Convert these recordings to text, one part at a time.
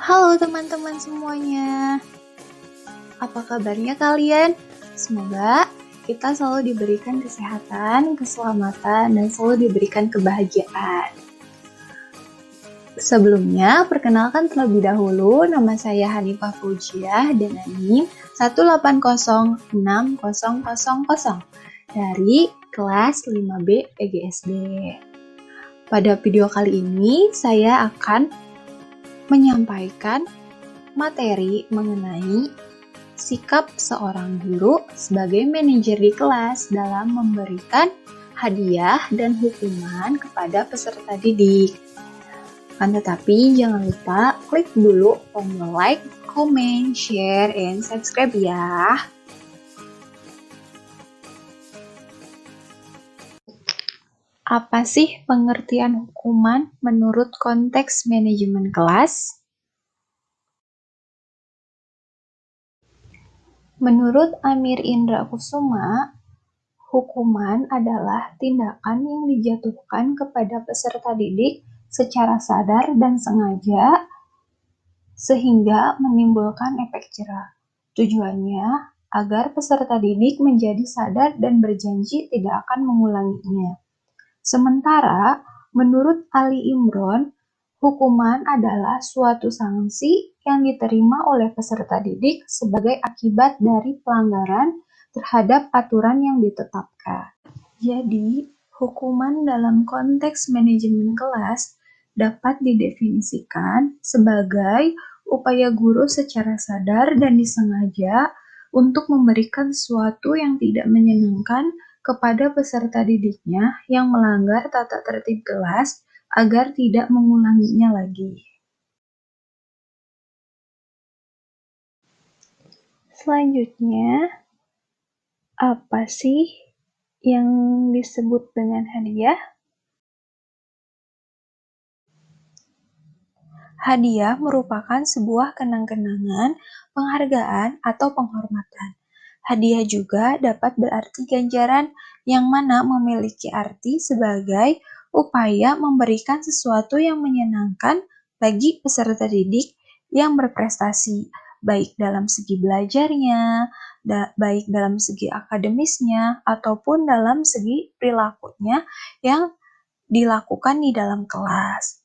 Halo teman-teman semuanya, apa kabarnya kalian? Semoga kita selalu diberikan kesehatan, keselamatan, dan selalu diberikan kebahagiaan. Sebelumnya, perkenalkan terlebih dahulu, nama saya Hanifah Fauziah dan NIM 1806000 dari kelas 5B PGSD. Pada video kali ini, saya akan menyampaikan materi mengenai sikap seorang guru sebagai manajer di kelas dalam memberikan hadiah dan hukuman kepada peserta didik. Tetapi jangan lupa klik dulu tombol like, comment, share, and subscribe ya. Apa sih pengertian hukuman menurut konteks manajemen kelas? Menurut Amir Indra Kusuma, hukuman adalah tindakan yang dijatuhkan kepada peserta didik secara sadar dan sengaja sehingga menimbulkan efek jera. Tujuannya agar peserta didik menjadi sadar dan berjanji tidak akan mengulanginya. Sementara, menurut Ali Imron, hukuman adalah suatu sanksi yang diterima oleh peserta didik sebagai akibat dari pelanggaran terhadap aturan yang ditetapkan. Jadi, hukuman dalam konteks manajemen kelas dapat didefinisikan sebagai upaya guru secara sadar dan disengaja untuk memberikan sesuatu yang tidak menyenangkan kepada peserta didiknya yang melanggar tata tertib kelas agar tidak mengulanginya lagi. Selanjutnya, apa sih yang disebut dengan hadiah? Hadiah merupakan sebuah kenang-kenangan, penghargaan, atau penghormatan. Hadiah juga dapat berarti ganjaran yang mana memiliki arti sebagai upaya memberikan sesuatu yang menyenangkan bagi peserta didik yang berprestasi, baik dalam segi belajarnya, baik dalam segi akademisnya, ataupun dalam segi perilakunya yang dilakukan di dalam kelas.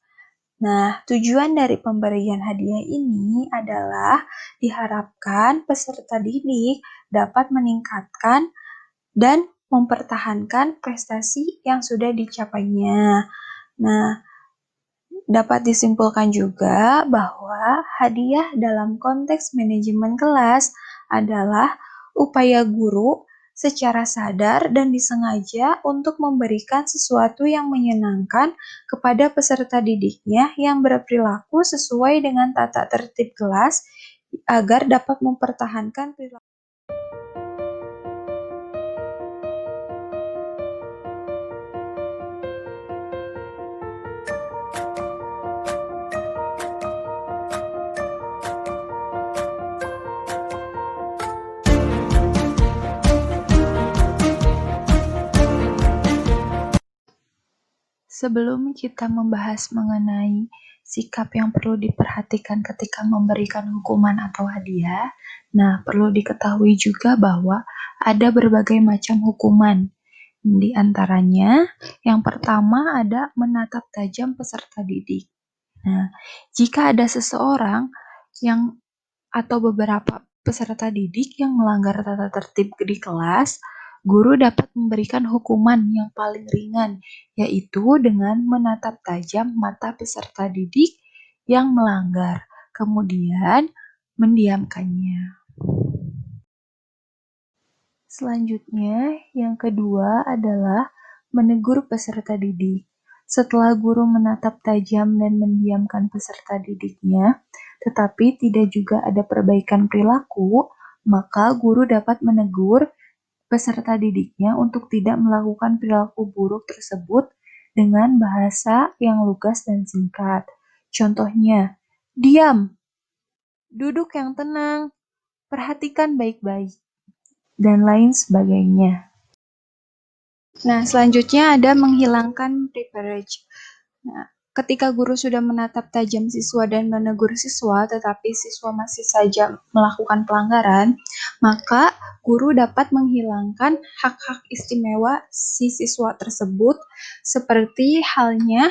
Nah, tujuan dari pemberian hadiah ini adalah diharapkan peserta didik dapat meningkatkan dan mempertahankan prestasi yang sudah dicapainya. Nah, dapat disimpulkan juga bahwa hadiah dalam konteks manajemen kelas adalah upaya guru secara sadar dan disengaja untuk memberikan sesuatu yang menyenangkan kepada peserta didiknya yang berperilaku sesuai dengan tata tertib kelas agar dapat mempertahankan perilaku. Sebelum kita membahas mengenai sikap yang perlu diperhatikan ketika memberikan hukuman atau hadiah, nah perlu diketahui juga bahwa ada berbagai macam hukuman. Di antaranya, yang pertama ada menatap tajam peserta didik. Nah, jika ada seseorang yang atau beberapa peserta didik yang melanggar tata tertib di kelas, guru dapat memberikan hukuman yang paling ringan, yaitu dengan menatap tajam mata peserta didik yang melanggar, kemudian mendiamkannya. Selanjutnya, yang kedua adalah menegur peserta didik. Setelah guru menatap tajam dan mendiamkan peserta didiknya, tetapi tidak juga ada perbaikan perilaku, maka guru dapat menegur peserta didiknya untuk tidak melakukan perilaku buruk tersebut dengan bahasa yang lugas dan singkat. Contohnya, diam, duduk yang tenang, perhatikan baik-baik, dan lain sebagainya. Nah, selanjutnya ada menghilangkan privilege. Nah, Ketika guru sudah menatap tajam siswa dan menegur siswa, tetapi siswa masih saja melakukan pelanggaran, maka guru dapat menghilangkan hak-hak istimewa si siswa tersebut, seperti halnya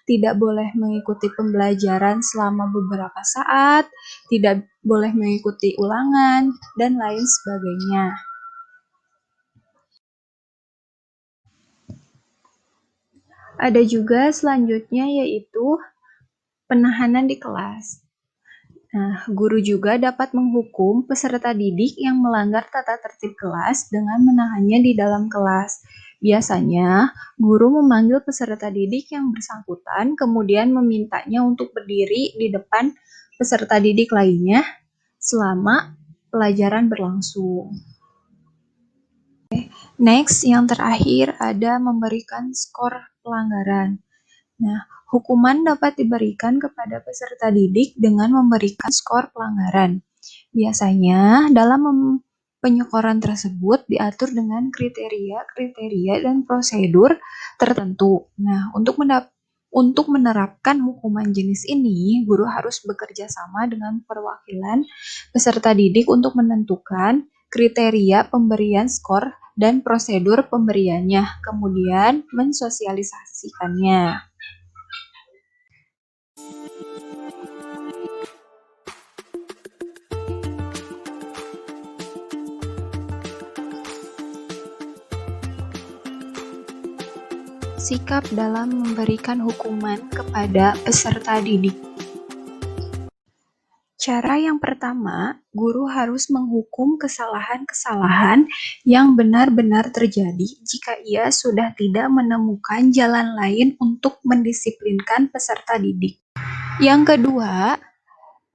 tidak boleh mengikuti pembelajaran selama beberapa saat, tidak boleh mengikuti ulangan, dan lain sebagainya. Ada juga selanjutnya yaitu penahanan di kelas. Nah, guru juga dapat menghukum peserta didik yang melanggar tata tertib kelas dengan menahannya di dalam kelas. Biasanya, guru memanggil peserta didik yang bersangkutan, kemudian memintanya untuk berdiri di depan peserta didik lainnya selama pelajaran berlangsung. Next, yang terakhir ada memberikan skor pelanggaran. Nah, hukuman dapat diberikan kepada peserta didik dengan memberikan skor pelanggaran. Biasanya, dalam penyekoran tersebut diatur dengan kriteria dan prosedur tertentu. Nah, untuk menerapkan hukuman jenis ini, guru harus bekerja sama dengan perwakilan peserta didik untuk menentukan kriteria pemberian skor dan prosedur pemberiannya, kemudian mensosialisasikannya. Sikap dalam memberikan hukuman kepada peserta didik. Cara yang pertama, guru harus menghukum kesalahan-kesalahan yang benar-benar terjadi jika ia sudah tidak menemukan jalan lain untuk mendisiplinkan peserta didik. Yang kedua,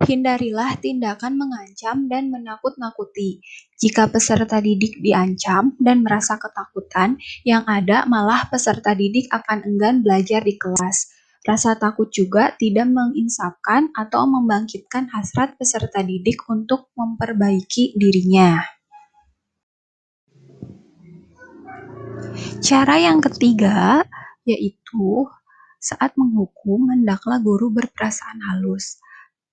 hindarilah tindakan mengancam dan menakut-nakuti. Jika peserta didik diancam dan merasa ketakutan, yang ada malah peserta didik akan enggan belajar di kelas. Rasa takut juga tidak menginsafkan atau membangkitkan hasrat peserta didik untuk memperbaiki dirinya. Cara yang ketiga yaitu saat menghukum hendaklah guru berperasaan halus.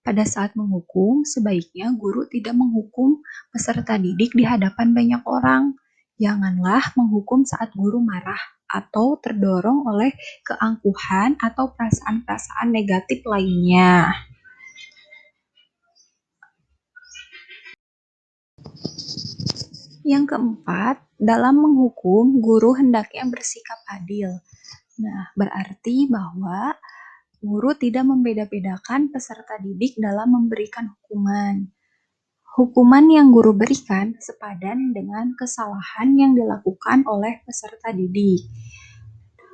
Pada saat menghukum, sebaiknya guru tidak menghukum peserta didik di hadapan banyak orang. Janganlah menghukum saat guru marah atau terdorong oleh keangkuhan atau perasaan-perasaan negatif lainnya. Yang keempat, dalam menghukum, guru hendaknya bersikap adil. Nah, berarti bahwa guru tidak membeda-bedakan peserta didik dalam memberikan hukuman. Hukuman yang guru berikan sepadan dengan kesalahan yang dilakukan oleh peserta didik.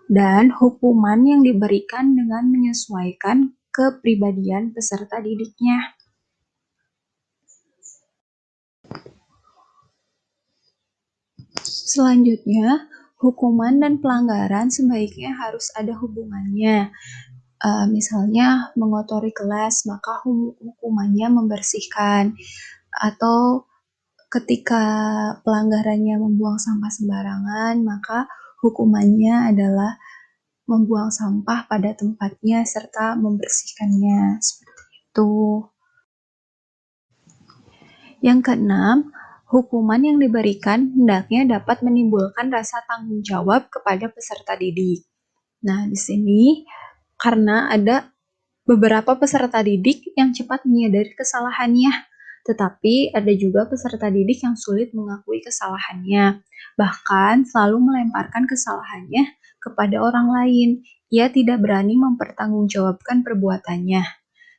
Dan hukuman yang diberikan dengan menyesuaikan kepribadian peserta didiknya. Selanjutnya, hukuman dan pelanggaran sebaiknya harus ada hubungannya. Misalnya mengotori kelas, maka hukumannya membersihkan. Atau ketika pelanggarannya membuang sampah sembarangan, maka hukumannya adalah membuang sampah pada tempatnya serta membersihkannya. Seperti itu. Yang keenam, hukuman yang diberikan hendaknya dapat menimbulkan rasa tanggung jawab kepada peserta didik. Nah, di sini karena ada beberapa peserta didik yang cepat menyadari kesalahannya, tetapi ada juga peserta didik yang sulit mengakui kesalahannya, bahkan selalu melemparkan kesalahannya kepada orang lain. Ia tidak berani mempertanggungjawabkan perbuatannya.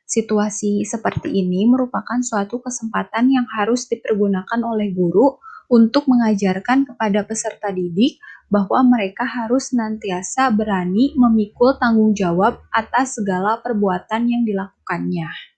Situasi seperti ini merupakan suatu kesempatan yang harus dipergunakan oleh guru untuk mengajarkan kepada peserta didik bahwa mereka harus senantiasa berani memikul tanggung jawab atas segala perbuatan yang dilakukannya.